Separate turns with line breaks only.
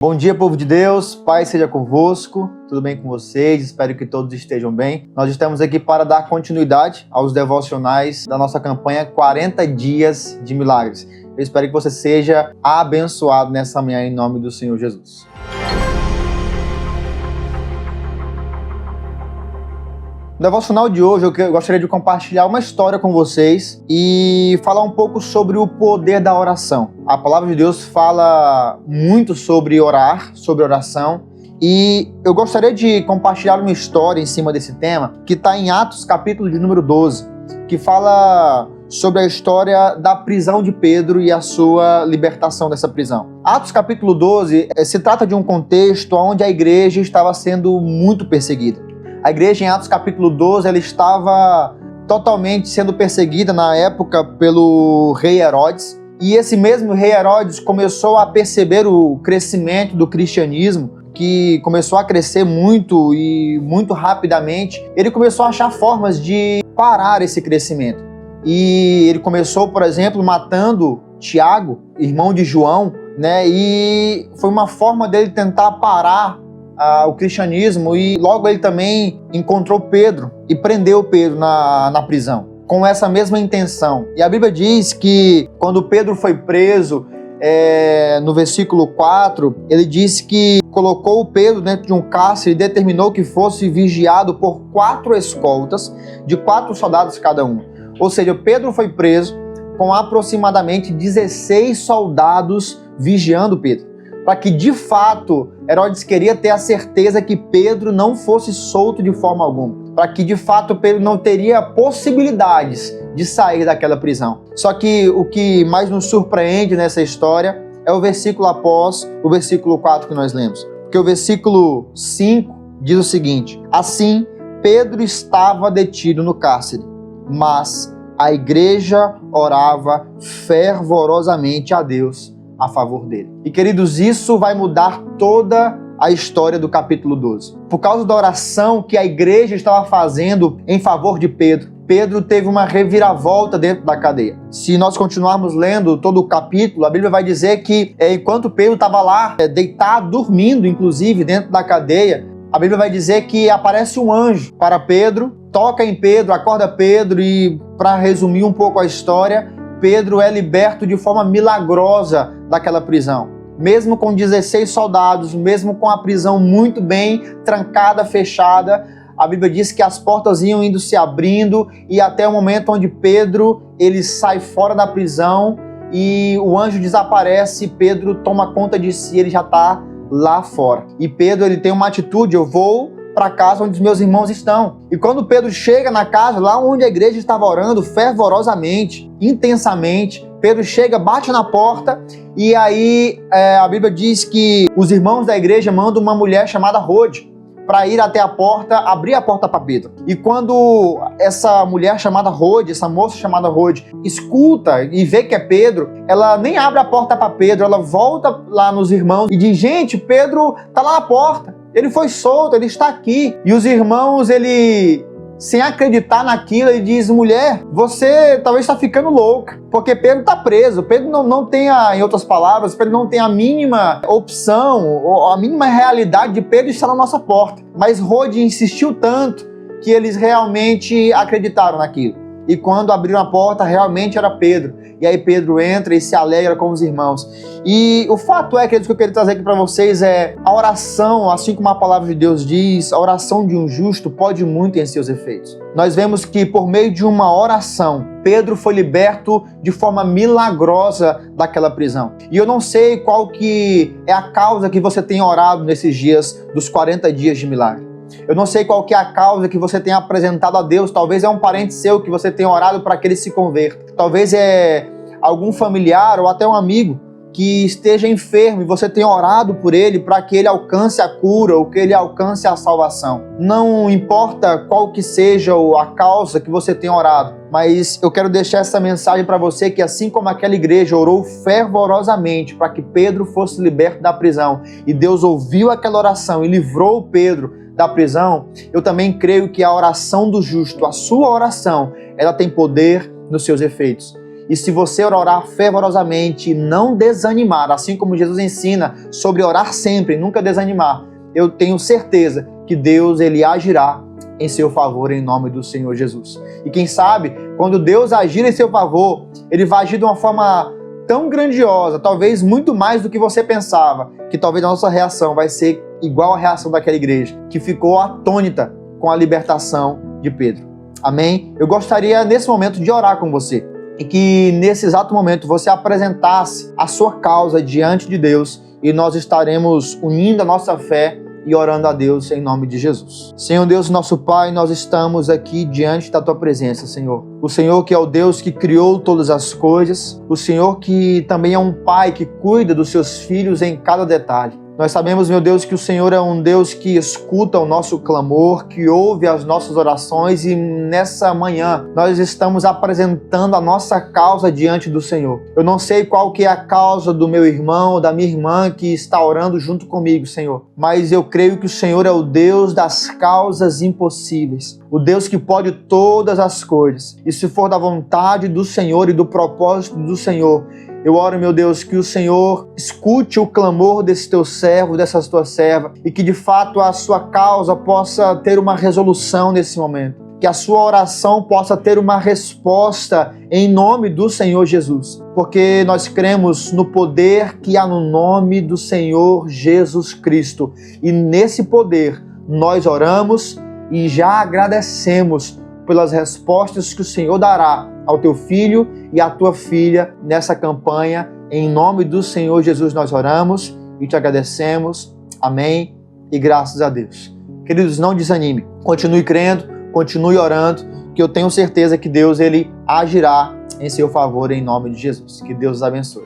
Bom dia, povo de Deus, paz seja convosco, tudo bem com vocês? Espero que todos estejam bem. Nós estamos aqui para dar continuidade aos devocionais da nossa campanha 40 Dias de Milagres. Eu espero que você seja abençoado nessa manhã em nome do Senhor Jesus. No devocional de hoje eu gostaria de compartilhar uma história com vocês e falar um pouco sobre o poder da oração. A palavra de Deus fala muito sobre orar, sobre oração, e eu gostaria de compartilhar uma história em cima desse tema que está em Atos capítulo de número 12, que fala sobre a história da prisão de Pedro e a sua libertação dessa prisão. Atos capítulo 12 se trata de um contexto onde a igreja estava sendo muito perseguida. A igreja em Atos capítulo 12, ela estava totalmente sendo perseguida na época pelo rei Herodes. E esse mesmo rei Herodes começou a perceber o crescimento do cristianismo, que começou a crescer muito e muito rapidamente. Ele começou a achar formas de parar esse crescimento. E ele começou, por exemplo, matando Tiago, irmão de João, né? E foi uma forma dele tentar parar o cristianismo, e logo ele também encontrou Pedro e prendeu Pedro na prisão, com essa mesma intenção. E a Bíblia diz que quando Pedro foi preso, no versículo 4, ele diz que colocou o Pedro dentro de um cárcere e determinou que fosse vigiado por 4 escoltas, de 4 soldados cada um. Ou seja, Pedro foi preso com aproximadamente 16 soldados vigiando Pedro, para que de fato Herodes queria ter a certeza que Pedro não fosse solto de forma alguma, para que de fato Pedro não teria possibilidades de sair daquela prisão. Só que o que mais nos surpreende nessa história é o versículo após o versículo 4 que nós lemos, porque o versículo 5 diz o seguinte: assim Pedro estava detido no cárcere, mas a igreja orava fervorosamente a Deus a favor dele. E queridos, isso vai mudar toda a história do capítulo 12. Por causa da oração que a igreja estava fazendo em favor de Pedro, Pedro teve uma reviravolta dentro da cadeia. Se nós continuarmos lendo todo o capítulo, a Bíblia vai dizer que enquanto Pedro estava lá, deitado, dormindo inclusive dentro da cadeia, a Bíblia vai dizer que aparece um anjo para Pedro, toca em Pedro, acorda Pedro e, para resumir um pouco a história, Pedro é liberto de forma milagrosa daquela prisão. Mesmo com 16 soldados, mesmo com a prisão muito bem trancada, fechada, a Bíblia diz que as portas iam indo se abrindo e até o momento onde Pedro ele sai fora da prisão e o anjo desaparece, Pedro toma conta de si, ele já está lá fora. E Pedro ele tem uma atitude: eu vou para a casa onde os meus irmãos estão. E quando Pedro chega na casa, lá onde a igreja estava orando fervorosamente, intensamente, Pedro chega, bate na porta e aí a Bíblia diz que os irmãos da igreja mandam uma mulher chamada Rode para ir até a porta, abrir a porta para Pedro. E quando essa mulher chamada Rode, essa moça chamada Rode, escuta e vê que é Pedro, ela nem abre a porta para Pedro, ela volta lá nos irmãos e diz: gente, Pedro tá lá na porta. Ele foi solto, ele está aqui. E os irmãos, sem acreditar naquilo, ele diz: mulher, você talvez está ficando louca, porque Pedro está preso. Pedro não tem, em outras palavras, Pedro não tem a mínima opção, ou a mínima realidade de Pedro estar na nossa porta. Mas Rode insistiu tanto que eles realmente acreditaram naquilo. E quando abriram a porta, realmente era Pedro. E aí Pedro entra e se alegra com os irmãos. E o fato é, queridos, que eu quero trazer aqui para vocês é a oração, assim como a palavra de Deus diz, a oração de um justo pode muito em seus efeitos. Nós vemos que por meio de uma oração, Pedro foi liberto de forma milagrosa daquela prisão. E eu não sei qual que é a causa que você tem orado nesses dias dos 40 dias de milagre. Eu não sei qual que é a causa que você tem apresentado a Deus. Talvez é um parente seu que você tenha orado para que ele se converta. Talvez é algum familiar ou até um amigo que esteja enfermo e você tenha orado por ele para que ele alcance a cura ou que ele alcance a salvação. Não importa qual que seja a causa que você tenha orado, mas eu quero deixar essa mensagem para você que assim como aquela igreja orou fervorosamente para que Pedro fosse liberto da prisão e Deus ouviu aquela oração e livrou Pedro da prisão, eu também creio que a oração do justo, a sua oração, ela tem poder nos seus efeitos. E se você orar fervorosamente e não desanimar, assim como Jesus ensina sobre orar sempre, nunca desanimar, eu tenho certeza que Deus ele agirá em seu favor em nome do Senhor Jesus. E quem sabe, quando Deus agir em seu favor, ele vai agir de uma forma tão grandiosa, talvez muito mais do que você pensava, que talvez a nossa reação vai ser igual à reação daquela igreja, que ficou atônita com a libertação de Pedro. Amém? Eu gostaria nesse momento de orar com você e que nesse exato momento você apresentasse a sua causa diante de Deus e nós estaremos unindo a nossa fé e orando a Deus em nome de Jesus. Senhor Deus, nosso Pai, nós estamos aqui diante da Tua presença, Senhor. O Senhor que é o Deus que criou todas as coisas, o Senhor que também é um Pai que cuida dos seus filhos em cada detalhe. Nós sabemos, meu Deus, que o Senhor é um Deus que escuta o nosso clamor, que ouve as nossas orações e nessa manhã nós estamos apresentando a nossa causa diante do Senhor. Eu não sei qual que é a causa do meu irmão ou da minha irmã que está orando junto comigo, Senhor, mas eu creio que o Senhor é o Deus das causas impossíveis, o Deus que pode todas as coisas. E se for da vontade do Senhor e do propósito do Senhor, eu oro, meu Deus, que o Senhor escute o clamor desse teu servo, dessa tua serva, e que de fato a sua causa possa ter uma resolução nesse momento. Que a sua oração possa ter uma resposta em nome do Senhor Jesus. Porque nós cremos no poder que há no nome do Senhor Jesus Cristo. E nesse poder nós oramos e já agradecemos pelas respostas que o Senhor dará ao teu filho e à tua filha nessa campanha. Em nome do Senhor Jesus nós oramos e te agradecemos. Amém e graças a Deus. Queridos, não desanime. Continue crendo, continue orando, que eu tenho certeza que Deus ele agirá em seu favor em nome de Jesus. Que Deus os abençoe.